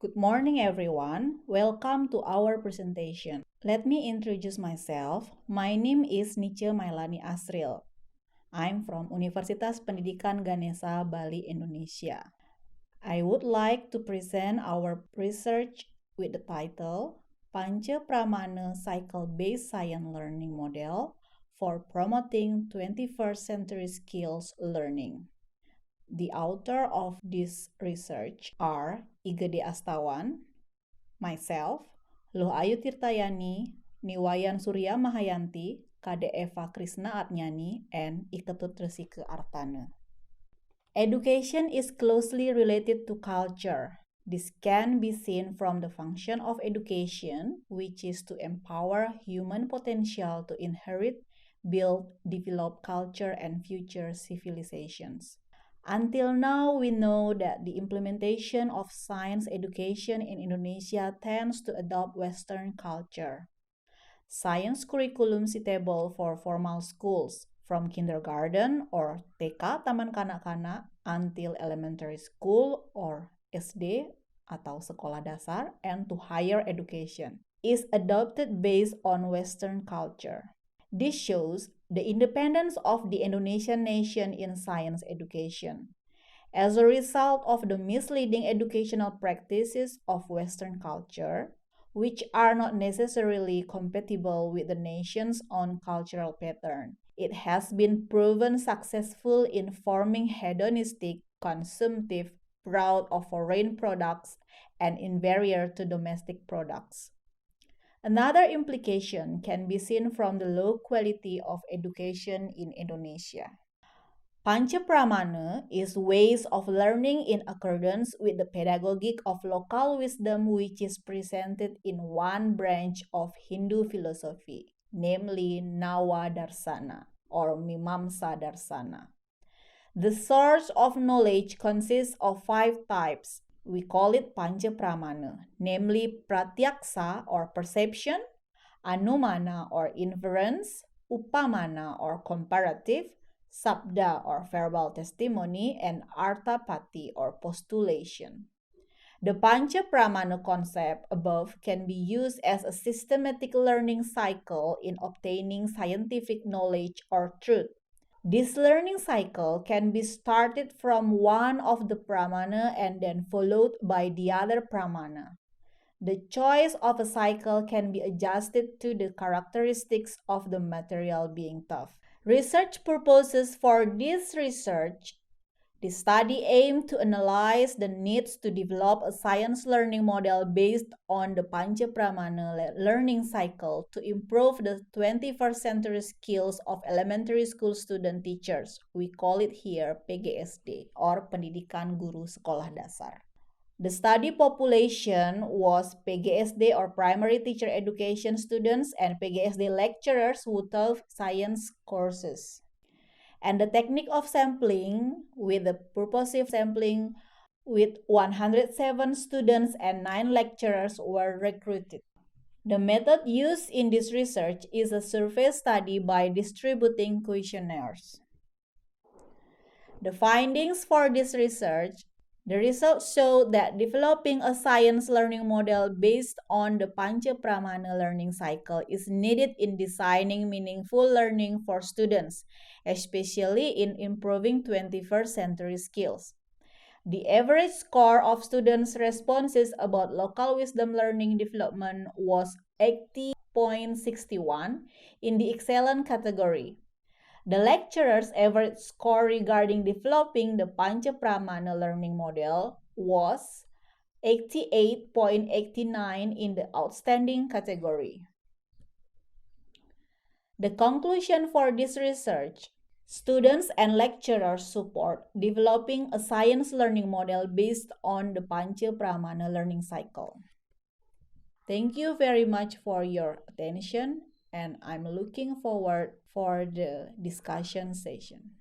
Good morning, everyone. Welcome to our presentation. Let me introduce myself. My name is Nice Mailani Asril. I'm from Universitas Pendidikan Ganesha, Bali, Indonesia. I would like to present our research with the title Panca Pramana Cycle-Based Science Learning Model for Promoting 21st Century Skills Learning. The author of this research are Ictes Astawan, myself, Luh Ayu Tirtayani, Niwayan Surya Mahayanti, Kade Eva Krishna Atnyani, and Iketut Resike Artana. Education is closely related to culture. This can be seen from the function of education, which is to empower human potential to inherit, build, develop culture and future civilizations. Until now, we know that the implementation of science education in Indonesia tends to adopt Western culture. Science curriculum suitable for formal schools, from kindergarten or TK Taman Kanak-kanak until elementary school or SD atau sekolah dasar and to higher education, is adopted based on Western culture. This shows the independence of the Indonesian nation in science education. As a result of the misleading educational practices of Western culture, which are not necessarily compatible with the nation's own cultural pattern, it has been proven successful in forming hedonistic, consumptive, proud of foreign products, and inferior to domestic products. Another implication can be seen from the low quality of education in Indonesia. Panca Pramana is ways of learning in accordance with the pedagogic of local wisdom which is presented in one branch of Hindu philosophy, namely Nawa Darsana or Mimamsa Darsana. The source of knowledge consists of 5 types. We call it Panca Pramana, namely Pratyaksa or perception, Anumana or inference, Upamana or comparative, Sabda or verbal testimony, and Arthapati or postulation. The Panca Pramana concept above can be used as a systematic learning cycle in obtaining scientific knowledge or truth. This learning cycle can be started from one of the pramana and then followed by the other pramana. The choice of a cycle can be adjusted to the characteristics of the material being taught. Research purposes for this research. The study aimed to analyze the needs to develop a science learning model based on the Panca Pramana learning cycle to improve the 21st century skills of elementary school student teachers. We call it here PGSD or Pendidikan Guru Sekolah Dasar. The study population was PGSD or primary teacher education students and PGSD lecturers who taught science courses. And the technique of sampling with the purposive sampling with 107 students and 9 lecturers were recruited. The method used in this research is a survey study by distributing questionnaires. The findings for this research. The results show that developing a science learning model based on the Panca Pramana learning cycle is needed in designing meaningful learning for students, especially in improving 21st century skills. The average score of students' responses about local wisdom learning development was 80.61 in the excellent category. The lecturer's average score regarding developing the Panca Pramana learning model was 88.89 in the outstanding category. The conclusion for this research: students and lecturers support developing a science learning model based on the Panca Pramana learning cycle. Thank you very much for your attention, and I'm looking forward for the discussion session.